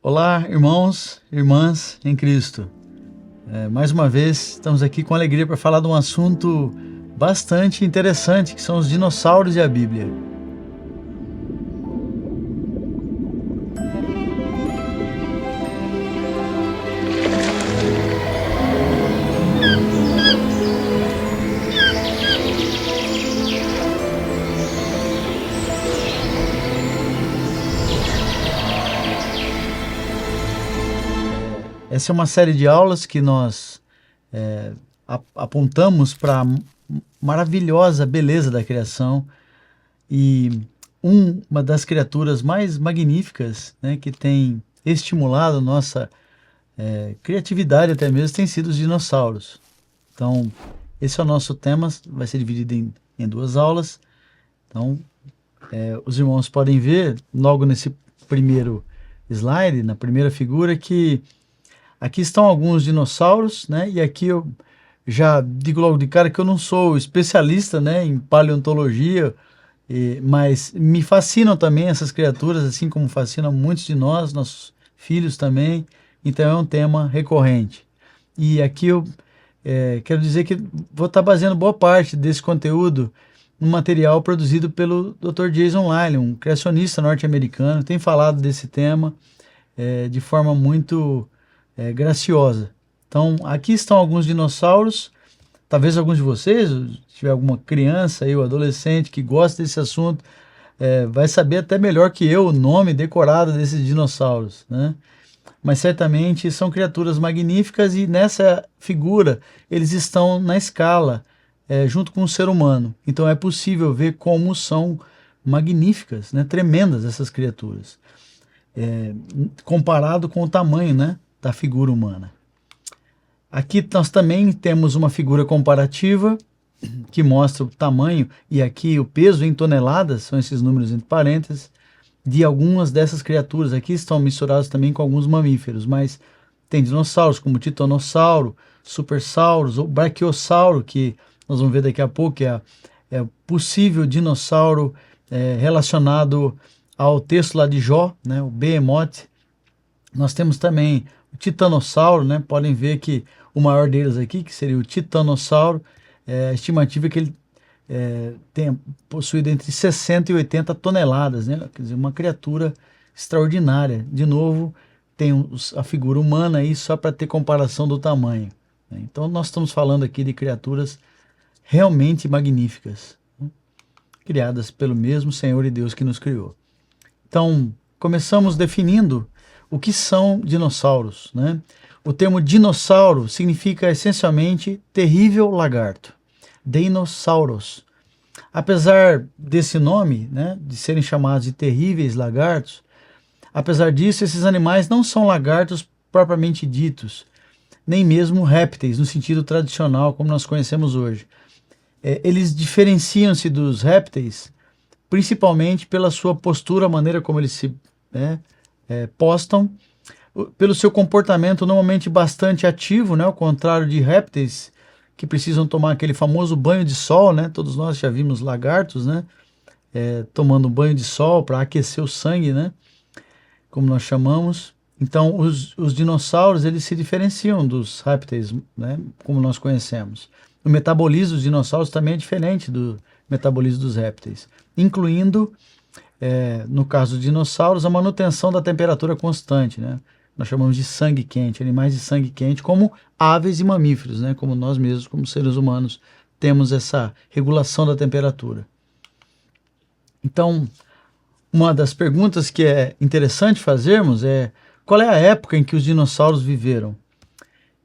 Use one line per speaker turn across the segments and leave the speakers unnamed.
Olá, irmãos, irmãs em Cristo. Mais uma vez, estamos aqui com alegria para falar de um assunto bastante interessante, que são os dinossauros e a Bíblia. Essa é uma série de aulas que nós apontamos para a maravilhosa beleza da criação e uma das criaturas mais magníficas, né, que tem estimulado a nossa criatividade até mesmo, tem sido os dinossauros. Então, esse é o nosso tema, vai ser dividido em duas aulas. Então, os irmãos podem ver logo nesse primeiro slide, na primeira figura, que aqui estão alguns dinossauros, né? E aqui eu já digo logo de cara que eu não sou especialista, né, em paleontologia, mas me fascinam também essas criaturas, assim como fascinam muitos de nós, nossos filhos também. Então é um tema recorrente. E aqui eu quero dizer que vou estar baseando boa parte desse conteúdo no material produzido pelo Dr. Jason Lyle, um criacionista norte-americano, que tem falado desse tema de forma muito graciosa. Então, aqui estão alguns dinossauros. Talvez alguns de vocês, se tiver alguma criança aí, ou adolescente que gosta desse assunto, vai saber até melhor que eu o nome decorado desses dinossauros, né? Mas certamente são criaturas magníficas e nessa figura eles estão na escala, junto com o ser humano. Então é possível ver como são magníficas, né? Tremendas essas criaturas, comparado com o tamanho, né, da figura humana. Aqui nós também temos uma figura comparativa que mostra o tamanho e aqui o peso em toneladas, são esses números entre parênteses, de algumas dessas criaturas. Aqui estão misturados também com alguns mamíferos, mas tem dinossauros como titanossauro, supersauros ou brachiosauro, que nós vamos ver daqui a pouco, que é possível dinossauro relacionado ao texto lá de Jó, né, o Behemoth. Nós temos também o titanossauro, né? Podem ver que o maior deles aqui, que seria o titanossauro, a estimativa é que ele tem possuído entre 60 e 80 toneladas, né? Quer dizer, uma criatura extraordinária. De novo, tem a figura humana aí só para ter comparação do tamanho, né? Então nós estamos falando aqui de criaturas realmente magníficas, né? Criadas pelo mesmo Senhor e Deus que nos criou. Então, começamos definindo o que são dinossauros, né? O termo dinossauro significa essencialmente terrível lagarto, Dinossauros. Apesar desse nome, né, de serem chamados de terríveis lagartos, apesar disso, esses animais não são lagartos propriamente ditos, nem mesmo répteis no sentido tradicional como nós conhecemos hoje. Eles diferenciam-se dos répteis principalmente pela sua postura, a maneira como eles se postam, pelo seu comportamento normalmente bastante ativo, né, ao contrário de répteis que precisam tomar aquele famoso banho de sol, né? Todos nós já vimos lagartos, né, tomando banho de sol para aquecer o sangue, né, como nós chamamos. Então os dinossauros, eles se diferenciam dos répteis, né, como nós conhecemos. O metabolismo dos dinossauros também é diferente do metabolismo dos répteis, incluindo no caso dos dinossauros, a manutenção da temperatura constante, né? Nós chamamos de sangue quente, animais de sangue quente, como aves e mamíferos, né? Como nós mesmos, como seres humanos, temos essa regulação da temperatura. Então, uma das perguntas que é interessante fazermos é: qual é a época em que os dinossauros viveram?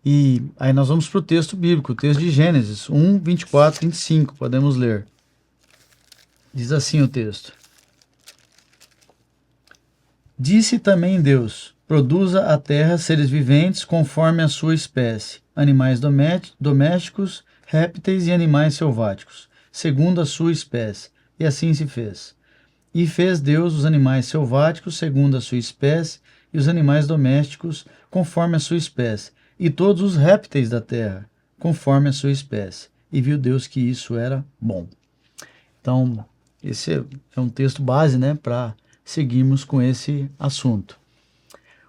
E aí nós vamos para o texto bíblico, o texto de Gênesis 1, 24, 25, podemos ler. Diz assim o texto: Disse também Deus: produza a terra seres viventes conforme a sua espécie, animais domésticos, répteis e animais selváticos, segundo a sua espécie. E assim se fez. E fez Deus os animais selváticos segundo a sua espécie, e os animais domésticos conforme a sua espécie, e todos os répteis da terra conforme a sua espécie. E viu Deus que isso era bom. Então, esse é um texto base, né, para seguirmos com esse assunto.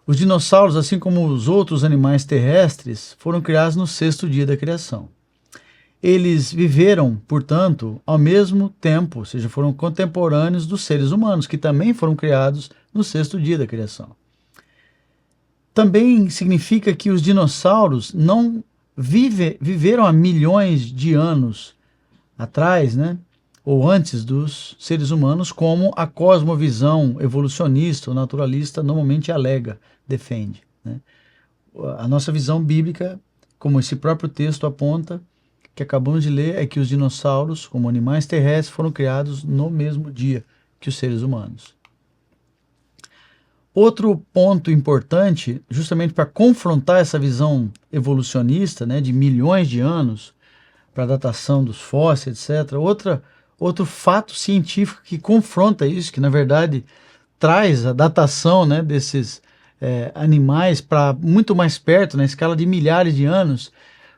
Os dinossauros, assim como os outros animais terrestres, foram criados no sexto dia da criação. Eles viveram, portanto, ao mesmo tempo, ou seja, foram contemporâneos dos seres humanos, que também foram criados no sexto dia da criação. Também significa que os dinossauros não viveram há milhões de anos atrás, né? Ou antes dos seres humanos, como a cosmovisão evolucionista ou naturalista normalmente alega, defende, né? A nossa visão bíblica, como esse próprio texto aponta, que acabamos de ler, é que os dinossauros, como animais terrestres, foram criados no mesmo dia que os seres humanos. Outro ponto importante, justamente para confrontar essa visão evolucionista, né, de milhões de anos, para a datação dos fósseis, etc., outro fato científico que confronta isso, que na verdade traz a datação, né, desses animais para muito mais perto, na escala de milhares de anos,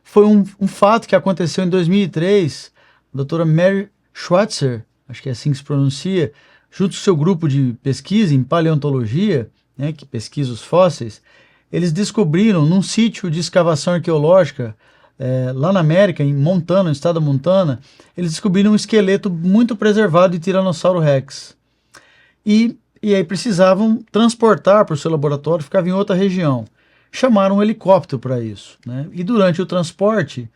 foi um fato que aconteceu em 2003. A doutora Mary Schweitzer, acho que é assim que se pronuncia, junto com seu grupo de pesquisa em paleontologia, né, que pesquisa os fósseis, eles descobriram num sítio de escavação arqueológica, lá na América, em Montana, no estado da Montana, eles descobriram um esqueleto muito preservado de Tiranossauro Rex. E aí precisavam transportar para o seu laboratório, ficava em outra região. Chamaram um helicóptero para isso, né? E durante o transporte,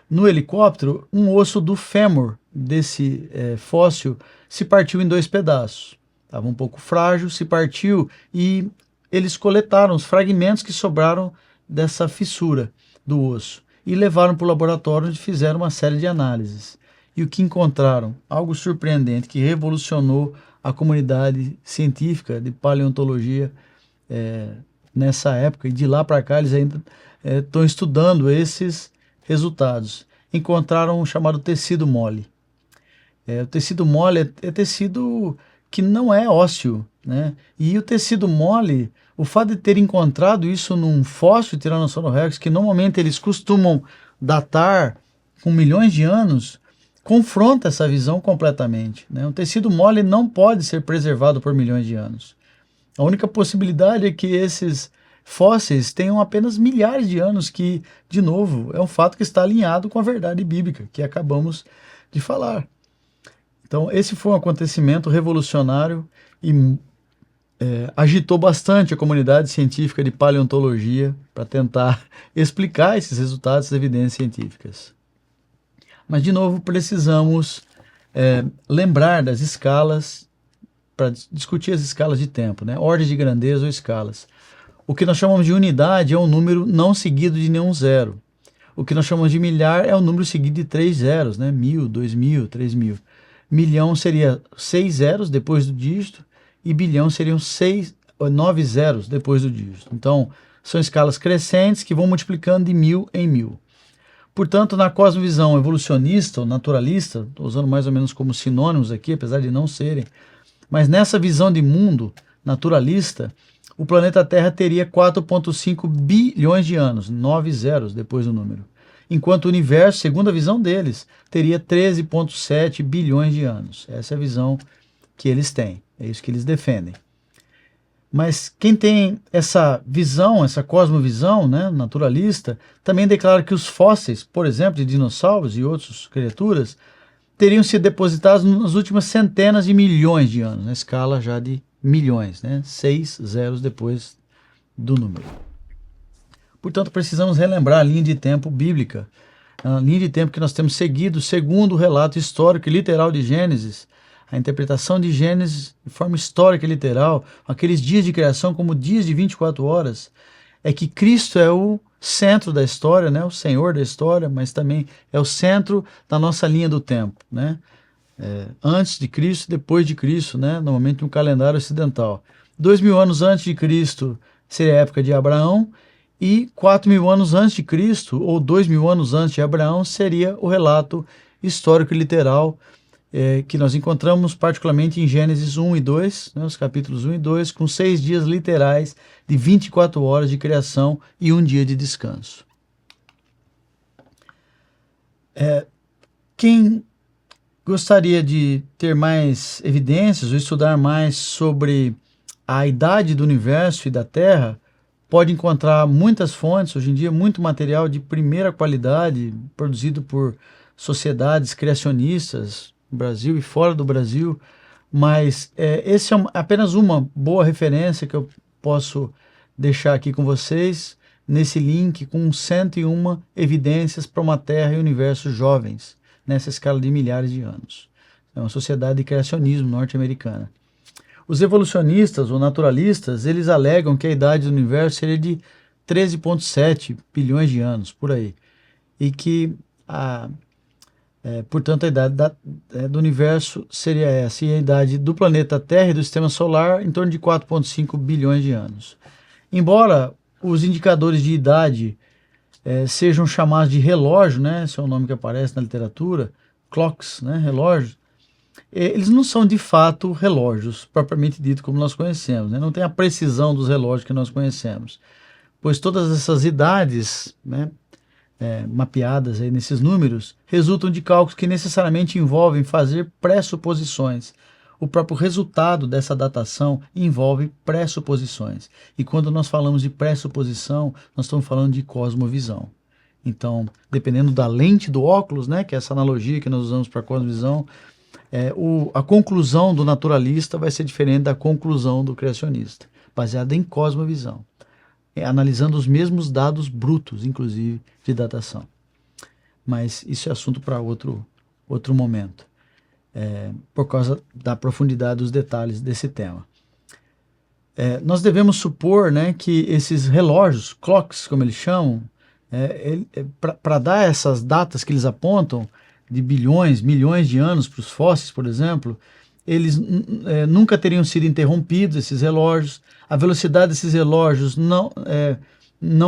no helicóptero, um osso do fêmur desse fóssil se partiu em 2 pedaços. Estava um pouco frágil, se partiu e eles coletaram os fragmentos que sobraram dessa fissura do osso e levaram para o laboratório, onde fizeram uma série de análises. E o que encontraram? Algo surpreendente que revolucionou a comunidade científica de paleontologia nessa época, e de lá para cá eles ainda estão estudando esses resultados. Encontraram o chamado tecido mole. O tecido mole é tecido que não é ósseo, né? E o tecido mole, o fato de ter encontrado isso num fóssil de Tiranossauro Rex, que normalmente eles costumam datar com milhões de anos, confronta essa visão completamente, né? O tecido mole não pode ser preservado por milhões de anos. A única possibilidade é que esses fósseis tenham apenas milhares de anos, que, de novo, é um fato que está alinhado com a verdade bíblica, que acabamos de falar. Então, esse foi um acontecimento revolucionário e agitou bastante a comunidade científica de paleontologia para tentar explicar esses resultados, essas evidências científicas. Mas, de novo, precisamos lembrar das escalas, para discutir as escalas de tempo, né? Ordens de grandeza ou escalas. O que nós chamamos de unidade é um número não seguido de nenhum zero. O que nós chamamos de milhar é um número seguido de 3 zeros, né? 1000, 2000, 3000. Milhão seria 6 zeros depois do dígito e bilhão seriam 9 zeros depois do dígito. Então, são escalas crescentes que vão multiplicando de 1000 em 1000. Portanto, na cosmovisão evolucionista ou naturalista, estou usando mais ou menos como sinônimos aqui, apesar de não serem, mas nessa visão de mundo naturalista, o planeta Terra teria 4,5 bilhões de anos, 9 zeros depois do número. Enquanto o universo, segundo a visão deles, teria 13,7 bilhões de anos. Essa é a visão que eles têm, é isso que eles defendem. Mas quem tem essa visão, essa cosmovisão, né, naturalista, também declara que os fósseis, por exemplo, de dinossauros e outras criaturas, teriam sido depositados nas últimas centenas de milhões de anos, na escala já de milhões, né? 6 zeros depois do número. Portanto, precisamos relembrar a linha de tempo bíblica, a linha de tempo que nós temos seguido segundo o relato histórico e literal de Gênesis, a interpretação de Gênesis de forma histórica e literal, aqueles dias de criação como dias de 24 horas, é que Cristo é o centro da história, né? O Senhor da história, mas também é o centro da nossa linha do tempo, né? Antes de Cristo, depois de Cristo, né? Normalmente no calendário ocidental. 2000 anos antes de Cristo seria a época de Abraão, e 4000 anos antes de Cristo, ou 2000 anos antes de Abraão, seria o relato histórico e literal que nós encontramos particularmente em Gênesis 1 e 2, né, os capítulos 1 e 2, com 6 dias literais de 24 horas de criação e um dia de descanso. Quem gostaria de ter mais evidências ou estudar mais sobre a idade do universo e da Terra, pode encontrar muitas fontes, hoje em dia, muito material de primeira qualidade, produzido por sociedades criacionistas, no Brasil e fora do Brasil, mas esse é apenas uma boa referência que eu posso deixar aqui com vocês, nesse link com 101 evidências para uma Terra e universo jovens, nessa escala de milhares de anos. É uma sociedade de criacionismo norte-americana. Os evolucionistas ou naturalistas, eles alegam que a idade do universo seria de 13,7 bilhões de anos, por aí. E que, portanto, a idade do universo seria essa, e a idade do planeta Terra e do Sistema Solar em torno de 4,5 bilhões de anos. Embora os indicadores de idade sejam chamados de relógio, né, esse é o nome que aparece na literatura, clocks, né, relógios, eles não são de fato relógios, propriamente dito como nós conhecemos, né? Não tem a precisão dos relógios que nós conhecemos, pois todas essas idades, né, mapeadas aí nesses números, resultam de cálculos que necessariamente envolvem fazer pressuposições. O próprio resultado dessa datação envolve pressuposições. E quando nós falamos de pressuposição, nós estamos falando de cosmovisão. Então, dependendo da lente do óculos, né, que é essa analogia que nós usamos para a cosmovisão, a conclusão do naturalista vai ser diferente da conclusão do criacionista, baseada em cosmovisão, analisando os mesmos dados brutos, inclusive, de datação. Mas isso é assunto para outro momento, por causa da profundidade dos detalhes desse tema. Nós devemos supor, né, que esses relógios, clocks, como eles chamam, para dar essas datas que eles apontam, de bilhões, milhões de anos para os fósseis, por exemplo, eles nunca teriam sido interrompidos, esses relógios. A velocidade desses relógios não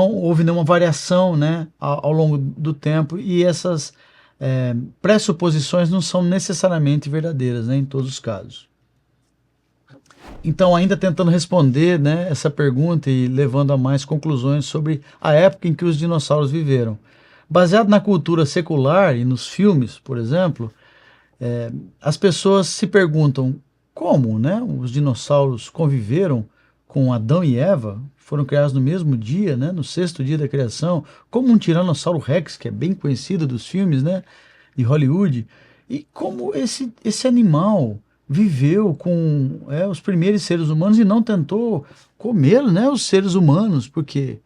houve nenhuma variação, né, ao longo do tempo, e essas pressuposições não são necessariamente verdadeiras, né, em todos os casos. Então, ainda tentando responder, né, essa pergunta e levando a mais conclusões sobre a época em que os dinossauros viveram. Baseado na cultura secular e nos filmes, por exemplo, as pessoas se perguntam como, né, os dinossauros conviveram com Adão e Eva, foram criados no mesmo dia, né, no sexto dia da criação, como um Tiranossauro Rex, que é bem conhecido dos filmes, né, de Hollywood, e como esse animal viveu com os primeiros seres humanos e não tentou comer, né, os seres humanos, porque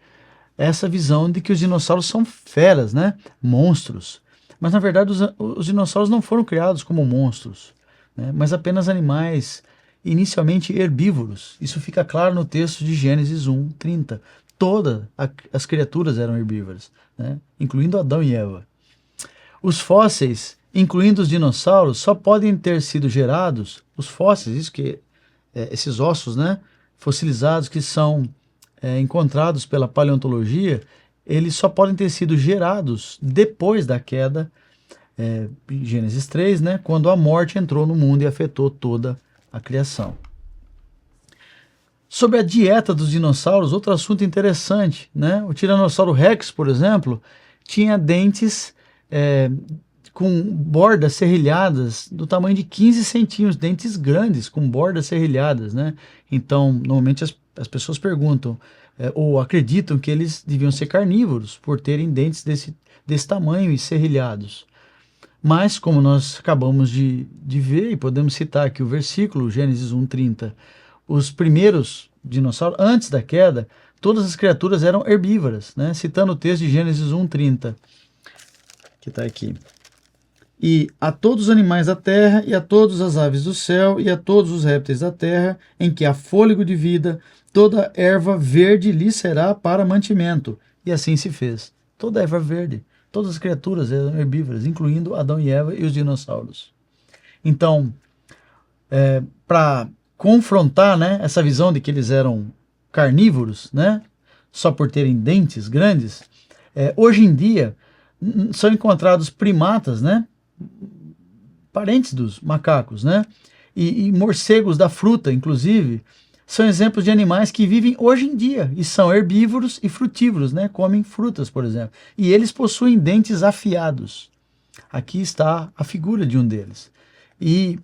essa visão de que os dinossauros são feras, né, monstros. Mas, na verdade, os dinossauros não foram criados como monstros, né, mas apenas animais inicialmente herbívoros. Isso fica claro no texto de Gênesis 1:30. Todas as criaturas eram herbívoras, né, incluindo Adão e Eva. Os fósseis, incluindo os dinossauros, só podem ter sido gerados, os fósseis, isso que esses ossos, né, fossilizados que são encontrados pela paleontologia, eles só podem ter sido gerados depois da queda, Gênesis 3, né, quando a morte entrou no mundo e afetou toda a criação. Sobre a dieta dos dinossauros, outro assunto interessante, né? O Tiranossauro Rex, por exemplo, tinha dentes com bordas serrilhadas do tamanho de 15 centímetros, dentes grandes com bordas serrilhadas, né? Então, normalmente as pessoas perguntam ou acreditam que eles deviam ser carnívoros por terem dentes desse tamanho e serrilhados. Mas, como nós acabamos de ver, e podemos citar aqui o versículo, Gênesis 1:30, os primeiros dinossauros, antes da queda, todas as criaturas eram herbívoras, né? Citando o texto de Gênesis 1:30, que está aqui. E a todos os animais da terra, e a todas as aves do céu, e a todos os répteis da terra, em que há fôlego de vida, toda erva verde lhe será para mantimento. E assim se fez. Toda erva verde, todas as criaturas eram herbívoras, incluindo Adão e Eva e os dinossauros. Então, para confrontar, né, essa visão de que eles eram carnívoros, né, só por terem dentes grandes, hoje em dia são encontrados primatas, né, parentes dos macacos, né, e morcegos da fruta, inclusive, são exemplos de animais que vivem hoje em dia e são herbívoros e frutívoros, né, comem frutas, por exemplo, e eles possuem dentes afiados. Aqui está a figura de um deles. E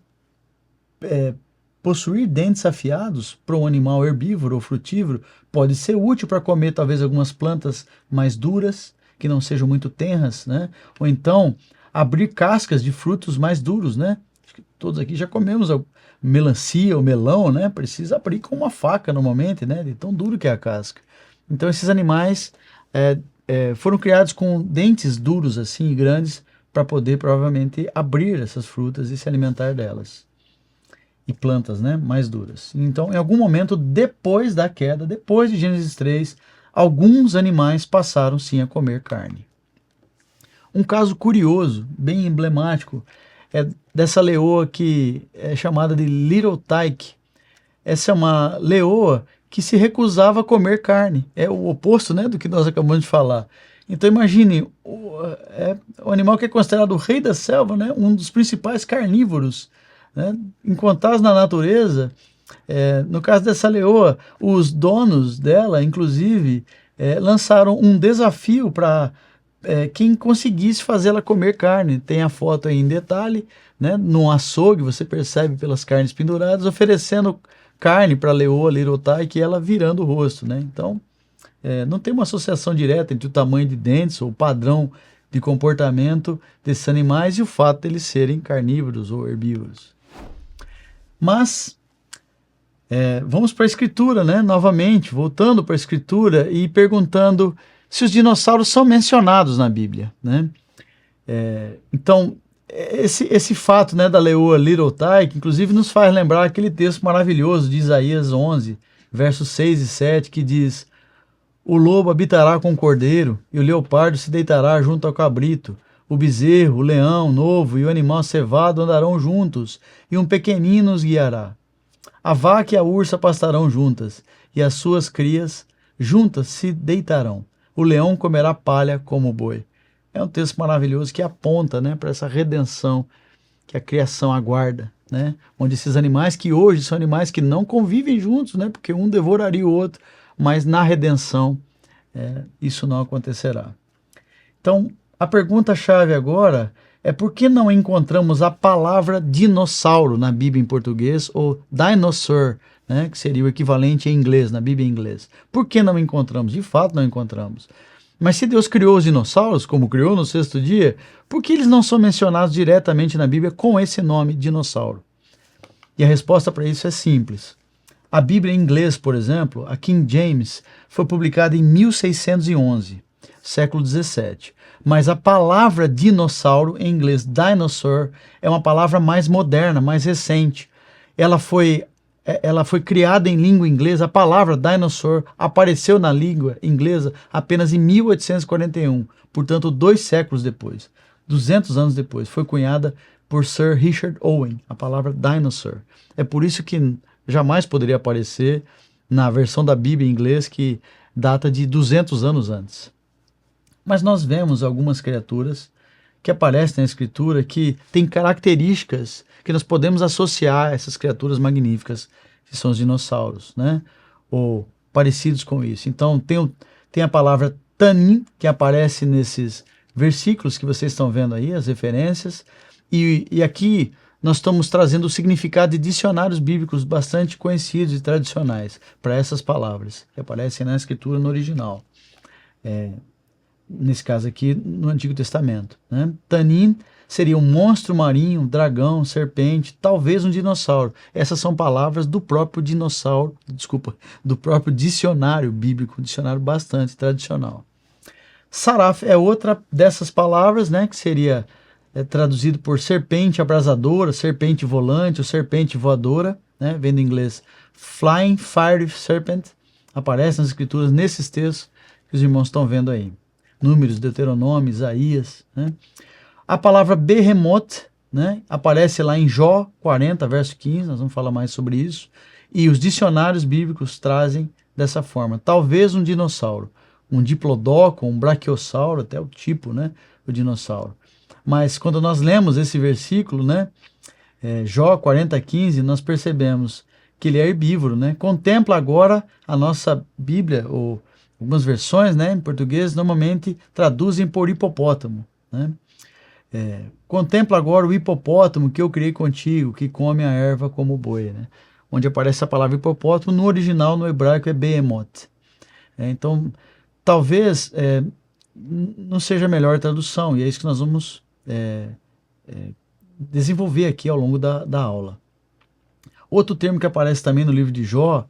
Possuir dentes afiados para um animal herbívoro ou frutívoro pode ser útil para comer talvez algumas plantas mais duras, que não sejam muito tenras, né? Ou então abrir cascas de frutos mais duros, né? Acho que todos aqui já comemos melancia ou melão, né? Precisa abrir com uma faca normalmente, né? De tão duro que é a casca. Então esses animais foram criados com dentes duros assim, grandes, para poder provavelmente abrir essas frutas e se alimentar delas. E plantas, né, mais duras. Então, em algum momento depois da queda, depois de Gênesis 3, alguns animais passaram sim a comer carne. Um caso curioso, bem emblemático, é dessa leoa que é chamada de Little Tyke. Essa é uma leoa que se recusava a comer carne. É o oposto, né, do que nós acabamos de falar. Então imagine, o animal que é considerado o rei da selva, né, um dos principais carnívoros, né, encontrados na natureza. No caso dessa leoa, os donos dela, inclusive, lançaram um desafio para quem conseguisse fazê-la comer carne. Tem a foto aí em detalhe, né, no açougue, você percebe pelas carnes penduradas, oferecendo carne para a leoa Little Tyke e ela virando o rosto, né? Então, não tem uma associação direta entre o tamanho de dentes ou o padrão de comportamento desses animais e o fato de eles serem carnívoros ou herbívoros. Mas vamos para a escritura, né? Novamente, voltando para a escritura e perguntando se os dinossauros são mencionados na Bíblia, né? Então, esse fato, né, da leoa Little Tyke, inclusive nos faz lembrar aquele texto maravilhoso de Isaías 11, versos 6 e 7, que diz: o lobo habitará com o cordeiro, e o leopardo se deitará junto ao cabrito. O bezerro, o leão novo e o animal cevado andarão juntos, e um pequenino os guiará. A vaca e a ursa pastarão juntas, e as suas crias juntas se deitarão. O leão comerá palha como o boi. É um texto maravilhoso que aponta, né, para essa redenção que a criação aguarda, né? Onde esses animais que hoje são animais que não convivem juntos, né, porque um devoraria o outro, mas na redenção isso não acontecerá. Então, a pergunta-chave agora é por que não encontramos a palavra dinossauro na Bíblia em português, ou dinosaur, né, que seria o equivalente em inglês, na Bíblia em inglês. Por que não encontramos? De fato não encontramos. Mas se Deus criou os dinossauros, como criou no sexto dia, por que eles não são mencionados diretamente na Bíblia com esse nome, dinossauro? E a resposta para isso é simples. A Bíblia em inglês, por exemplo, a King James, foi publicada em 1611, século 17. Mas a palavra dinossauro, em inglês dinosaur, é uma palavra mais moderna, mais recente. Ela foi criada em língua inglesa. A palavra dinosaur apareceu na língua inglesa apenas em 1841, portanto 2 séculos depois, 200 anos depois, foi cunhada por Sir Richard Owen, a palavra dinosaur. É por isso que jamais poderia aparecer na versão da Bíblia em inglês, que data de 200 anos antes. Mas nós vemos algumas criaturas que aparecem na Escritura que têm características que nós podemos associar a essas criaturas magníficas, que são os dinossauros, né? Ou parecidos com isso. Então, tem a palavra tanim, que aparece nesses versículos que vocês estão vendo aí, as referências, e aqui nós estamos trazendo o significado de dicionários bíblicos bastante conhecidos e tradicionais para essas palavras, que aparecem na Escritura no original. Nesse caso aqui, no Antigo Testamento, né? Tanim seria um monstro marinho, um dragão, serpente, talvez um dinossauro. Essas são palavras do próprio do próprio dicionário bíblico, um dicionário bastante tradicional. Saraf é outra dessas palavras, né, que seria traduzido por serpente abrasadora, serpente volante ou serpente voadora, né, vem do inglês Flying Fire Serpent, aparece nas escrituras nesses textos que os irmãos estão vendo aí. Números, Deuteronômio, Isaías, né? A palavra Behemoth, né, aparece lá em Jó 40, verso 15, nós vamos falar mais sobre isso, e os dicionários bíblicos trazem dessa forma, talvez um dinossauro, um diplodocus, um brachiosauro, até o tipo, né, o dinossauro. Mas quando nós lemos esse versículo, né, Jó 40, 15, nós percebemos que ele é herbívoro, né? Contempla agora a nossa Bíblia, ou algumas versões, né, em português, normalmente traduzem por hipopótamo, né? Contempla agora o hipopótamo que eu criei contigo, que come a erva como o boi, né? onde aparece a palavra hipopótamo, no original, no hebraico, é Behemoth. Então, talvez não seja a melhor tradução, e é isso que nós vamos desenvolver aqui ao longo da aula. Outro termo que aparece também no livro de Jó,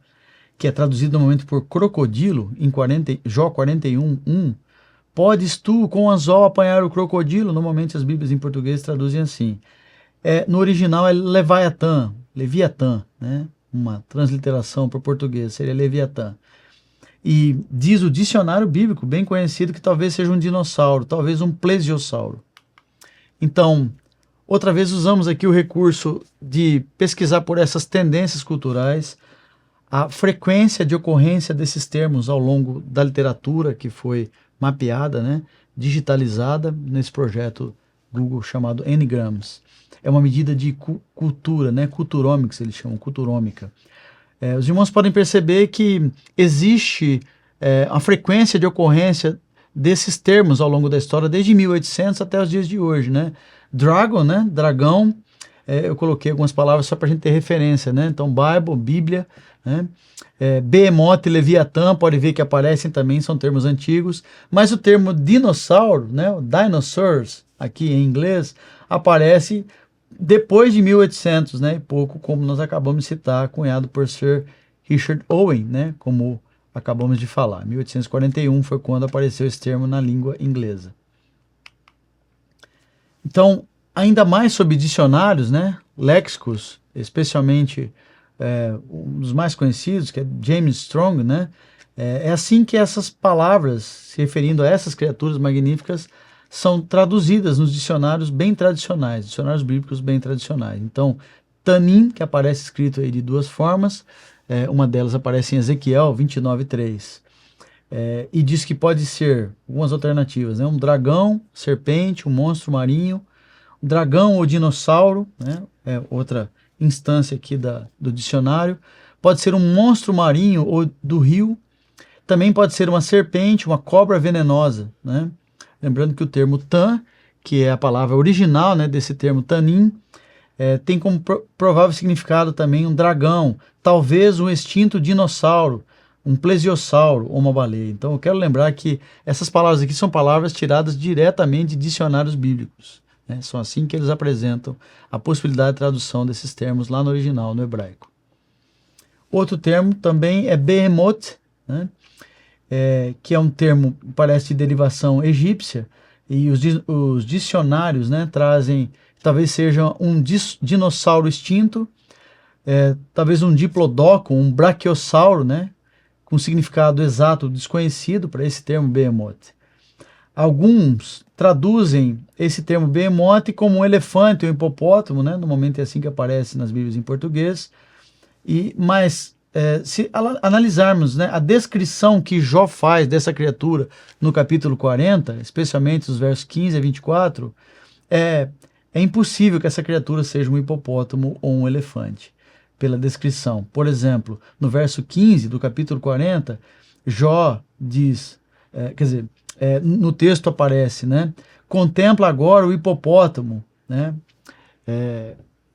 que é traduzido normalmente por crocodilo, em Jó 41:1, podes tu com anzol apanhar o crocodilo? Normalmente as Bíblias em português traduzem assim. No original é Leviatã, né? Uma transliteração para o português seria Leviatã. E diz o dicionário bíblico, bem conhecido, que talvez seja um dinossauro, talvez um plesiosauro. Então, outra vez usamos aqui o recurso de pesquisar por essas tendências culturais, a frequência de ocorrência desses termos ao longo da literatura que foi mapeada, né, digitalizada nesse projeto Google chamado Ngrams. É uma medida de cultura, né, culturômica, eles chamam, culturômica. Os irmãos podem perceber que existe a frequência de ocorrência desses termos ao longo da história, desde 1800 até os dias de hoje, né? Dragon, né? Dragão, eu coloquei algumas palavras só para a gente ter referência, né? Então, Bible, Bíblia, né? Behemoth e Leviatã, pode ver que aparecem também, são termos antigos, mas o termo dinossauro, né? O dinosaurs, aqui em inglês, aparece depois de 1800, né? E pouco, como nós acabamos de citar, cunhado por Sir Richard Owen, né? Como acabamos de falar. 1841 foi quando apareceu esse termo na língua inglesa. Então, ainda mais sobre dicionários, né? Léxicos, especialmente um dos mais conhecidos, que é James Strong, né? É assim que essas palavras, se referindo a essas criaturas magníficas, são traduzidas nos dicionários bem tradicionais, dicionários bíblicos bem tradicionais. Então, Tanim, que aparece escrito aí de duas formas, uma delas aparece em Ezequiel 29:3, e diz que pode ser algumas alternativas, né? Um dragão, serpente, um monstro marinho, um dragão ou dinossauro, né? Outra instância aqui do dicionário. Pode ser um monstro marinho ou do rio. Também pode ser uma serpente, uma cobra venenosa, né? Lembrando que o termo tan, que é a palavra original, né, desse termo tanim, tem como provável significado também um dragão, talvez um extinto dinossauro, um plesiosauro ou uma baleia. Então eu quero lembrar que essas palavras aqui são palavras tiradas diretamente de dicionários bíblicos, né? São assim que eles apresentam a possibilidade de tradução desses termos lá no original, no hebraico. Outro termo também é Behemoth, né? Que é um termo, parece de derivação egípcia, e os dicionários, né, trazem, talvez seja um dinossauro extinto, talvez um diplodocus, um braquiossauro, né, com significado exato desconhecido para esse termo Behemoth. Alguns traduzem esse termo Behemoth como um elefante ou um hipopótamo, né, normalmente é assim que aparece nas Bíblias em português, mas se analisarmos, né, a descrição que Jó faz dessa criatura no capítulo 40, especialmente os versos 15 a 24, é impossível que essa criatura seja um hipopótamo ou um elefante, pela descrição. Por exemplo, no verso 15 do capítulo 40, Jó diz, no texto aparece, né, contempla agora o hipopótamo, né,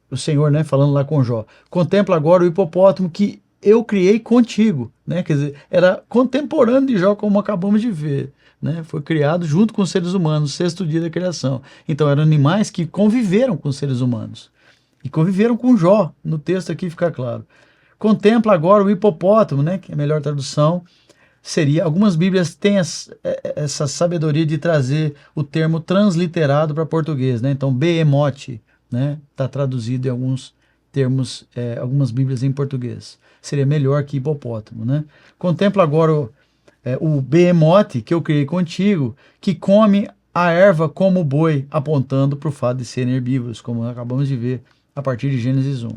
o Senhor, né, falando lá com Jó, contempla agora o hipopótamo que eu criei contigo, né? Quer dizer, era contemporâneo de Jó, como acabamos de ver, né? Foi criado junto com os seres humanos, no sexto dia da criação. Então eram animais que conviveram com os seres humanos e conviveram com Jó, no texto aqui fica claro. Contempla agora o hipopótamo, né? Que é a melhor tradução seria, algumas Bíblias têm essa sabedoria de trazer o termo transliterado para português, né? Então Behemoth, né? Está traduzido em alguns termos, algumas Bíblias em português. Seria melhor que hipopótamo, né? Contempla agora o Behemoth que eu criei contigo, que come a erva como o boi, apontando para o fato de serem herbívoros, como acabamos de ver a partir de Gênesis 1.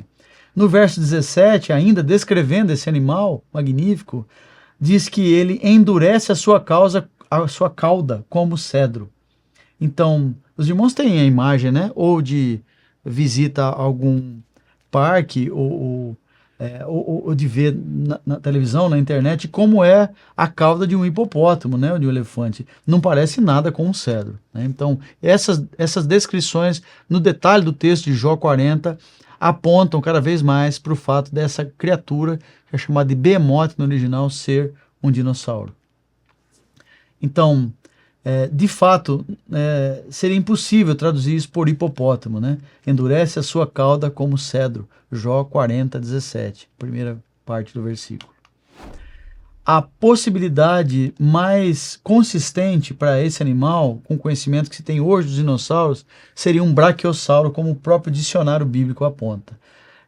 No verso 17, ainda descrevendo esse animal magnífico, diz que ele endurece a sua cauda como cedro. Então, os irmãos têm a imagem, né? Ou de visita a algum parque ou de ver na televisão, na internet, como é a cauda de um hipopótamo, né, ou de um elefante. Não parece nada com um cedro, né? Então, essas descrições, no detalhe do texto de Jó 40, apontam cada vez mais para o fato dessa criatura, que é chamada de Behemoth no original, ser um dinossauro. Então, de fato, seria impossível traduzir isso por hipopótamo, né? Endurece a sua cauda como cedro. Jó 40:17, primeira parte do versículo. A possibilidade mais consistente para esse animal, com o conhecimento que se tem hoje dos dinossauros, seria um braquiossauro, como o próprio dicionário bíblico aponta.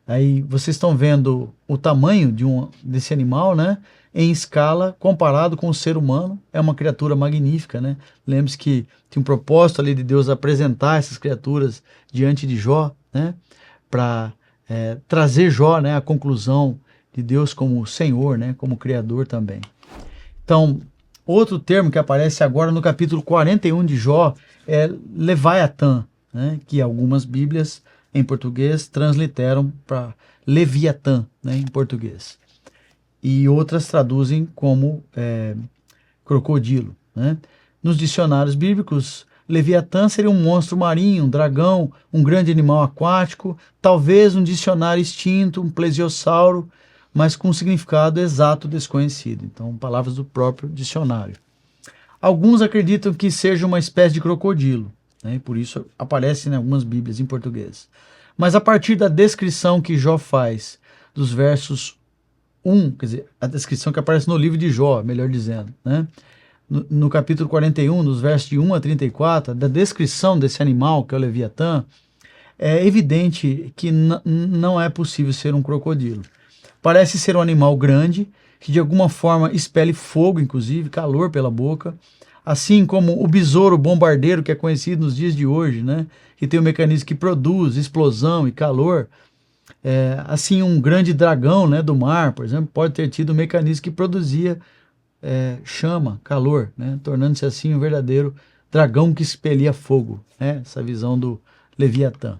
Aí vocês estão vendo o tamanho desse animal, né? Em escala, comparado com o ser humano, é uma criatura magnífica, né? Lembre-se que tinha um propósito ali de Deus apresentar essas criaturas diante de Jó, né? Para trazer Jó, né, à conclusão de Deus como Senhor, né, como Criador também. Então, outro termo que aparece agora no capítulo 41 de Jó é Leviatã, né, que algumas Bíblias em português transliteram para Leviatã, né, em português. E outras traduzem como crocodilo, né? Nos dicionários bíblicos, Leviatã seria um monstro marinho, um dragão, um grande animal aquático, talvez um dicionário extinto, um plesiosauro, mas com um significado exato desconhecido. Então, palavras do próprio dicionário. Alguns acreditam que seja uma espécie de crocodilo, né? E por isso aparece em algumas Bíblias em português. Mas a partir da descrição que Jó faz, dos versos 1, quer dizer, a descrição que aparece no livro de Jó, melhor dizendo, né? No capítulo 41, nos versos de 1 a 34, da descrição desse animal, que é o Leviatã, é evidente que não é possível ser um crocodilo. Parece ser um animal grande, que de alguma forma expele fogo, inclusive, calor pela boca, assim como o besouro bombardeiro, que é conhecido nos dias de hoje, né? Que tem um mecanismo que produz explosão e calor. Assim, um grande dragão, né, do mar, por exemplo, pode ter tido um mecanismo que produzia chama, calor, né, tornando-se assim um verdadeiro dragão que expelia fogo, né, essa visão do Leviatã.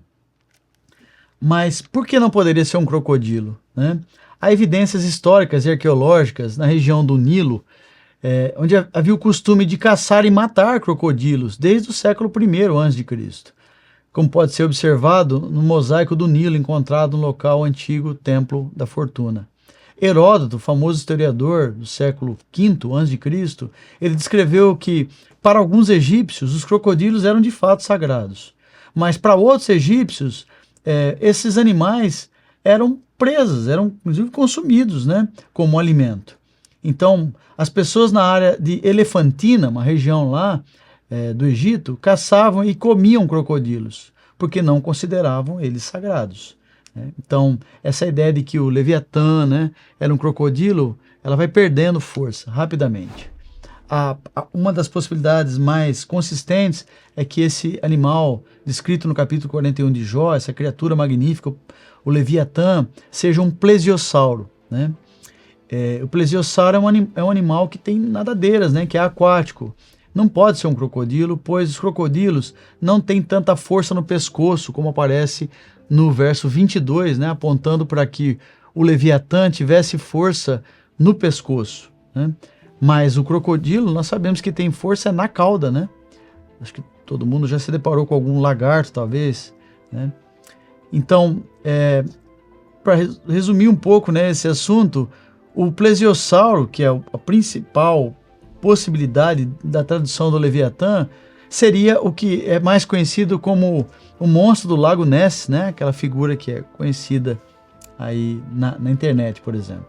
Mas por que não poderia ser um crocodilo, né? Há evidências históricas e arqueológicas na região do Nilo, onde havia o costume de caçar e matar crocodilos desde o século I a.C., como pode ser observado no mosaico do Nilo encontrado no local antigo Templo da Fortuna. Heródoto, famoso historiador do século V a.C., ele descreveu que, para alguns egípcios, os crocodilos eram de fato sagrados. Mas para outros egípcios, esses animais eram presas, eram inclusive consumidos, né, como alimento. Então, as pessoas na área de Elefantina, uma região lá do Egito, caçavam e comiam crocodilos, porque não consideravam eles sagrados. Então, essa ideia de que o Leviatã, né, era um crocodilo, ela vai perdendo força rapidamente. Uma das possibilidades mais consistentes é que esse animal, descrito no capítulo 41 de Jó, essa criatura magnífica, o Leviatã, seja um plesiosauro, né? O plesiosauro é um animal que tem nadadeiras, né, que é aquático. Não pode ser um crocodilo, pois os crocodilos não têm tanta força no pescoço, como aparece no verso 22, né, apontando para que o Leviatã tivesse força no pescoço, né? Mas o crocodilo, nós sabemos que tem força na cauda, né? Acho que todo mundo já se deparou com algum lagarto, talvez, né? Então, para resumir um pouco, né, esse assunto, o plesiosauro, que é a principal possibilidade da tradução do Leviatã, seria o que é mais conhecido como o monstro do Lago Ness, né? Aquela figura que é conhecida aí na internet, por exemplo.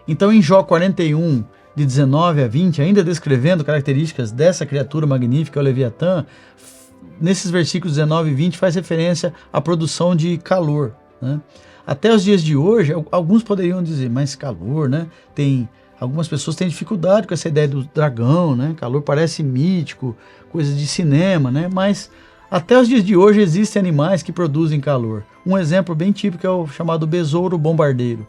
Então, em Jó 41, de 19 a 20, ainda descrevendo características dessa criatura magnífica, o Leviatã, nesses versículos 19 e 20 faz referência à produção de calor, né? Até os dias de hoje, alguns poderiam dizer, mas calor, né? Algumas pessoas têm dificuldade com essa ideia do dragão, né? Calor parece mítico, coisa de cinema, né? Mas até os dias de hoje existem animais que produzem calor. Um exemplo bem típico é o chamado besouro bombardeiro.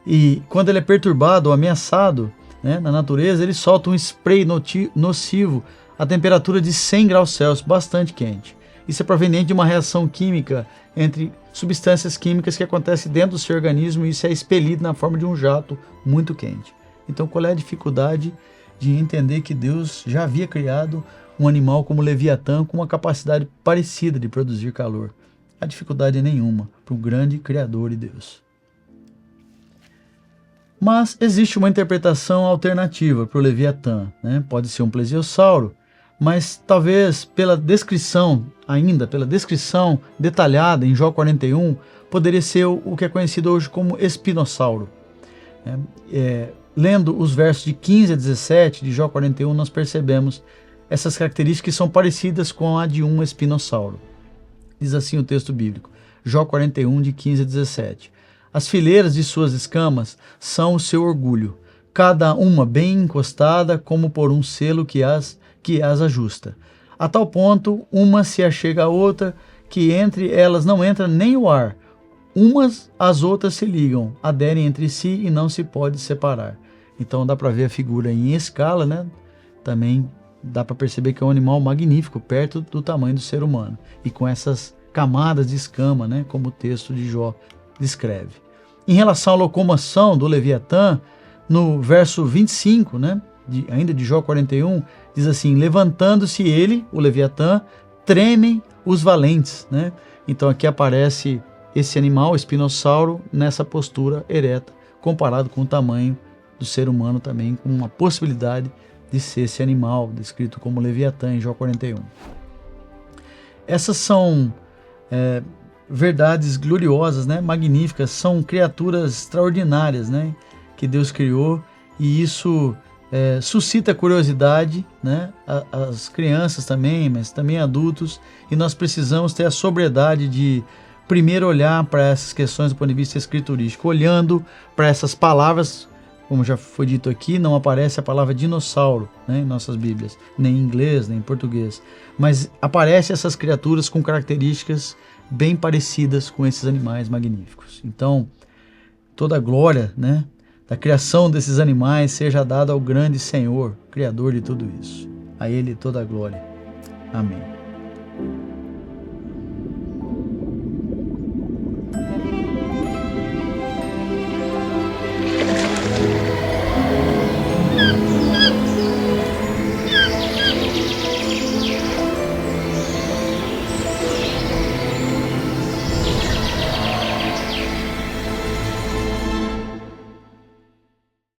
E quando ele é perturbado ou ameaçado, né, na natureza, ele solta um spray nocivo a temperatura de 100 graus Celsius, bastante quente. Isso é proveniente de uma reação química entre substâncias químicas que acontece dentro do seu organismo e isso é expelido na forma de um jato muito quente. Então, qual é a dificuldade de entender que Deus já havia criado um animal como o Leviatã com uma capacidade parecida de produzir calor? A dificuldade é nenhuma para o grande Criador e Deus. Mas existe uma interpretação alternativa para o Leviatã, né? Pode ser um plesiosauro, mas talvez pela descrição detalhada em Jó 41, poderia ser o que é conhecido hoje como espinossauro. Lendo os versos de 15 a 17 de Jó 41, nós percebemos essas características que são parecidas com a de um espinossauro. Diz assim o texto bíblico, Jó 41, de 15 a 17. As fileiras de suas escamas são o seu orgulho, cada uma bem encostada como por um selo que as ajusta. A tal ponto, uma se achega à outra, que entre elas não entra nem o ar. Umas às outras se ligam, aderem entre si e não se pode separar. Então dá para ver a figura em escala, né? Também dá para perceber que é um animal magnífico, perto do tamanho do ser humano. E com essas camadas de escama, né? Como o texto de Jó descreve. Em relação à locomoção do Leviatã, no verso 25, né? Ainda de Jó 41, diz assim, levantando-se ele, o Leviatã, tremem os valentes, né? Então aqui aparece esse animal, o espinossauro, nessa postura ereta, comparado com o tamanho do ser humano também, com uma possibilidade de ser esse animal, descrito como Leviatã em Jó 41. Essas são verdades gloriosas, né? Magníficas, são criaturas extraordinárias, né? Que Deus criou, e isso suscita curiosidade, né? As crianças também, mas também adultos, e nós precisamos ter a sobriedade de primeiro olhar para essas questões do ponto de vista escriturístico, olhando para essas palavras, como já foi dito aqui, não aparece a palavra dinossauro, né, em nossas Bíblias, nem em inglês, nem em português, mas aparecem essas criaturas com características bem parecidas com esses animais magníficos. Então, toda a glória, né, da criação desses animais seja dada ao grande Senhor, Criador de tudo isso. A Ele toda a glória. Amém.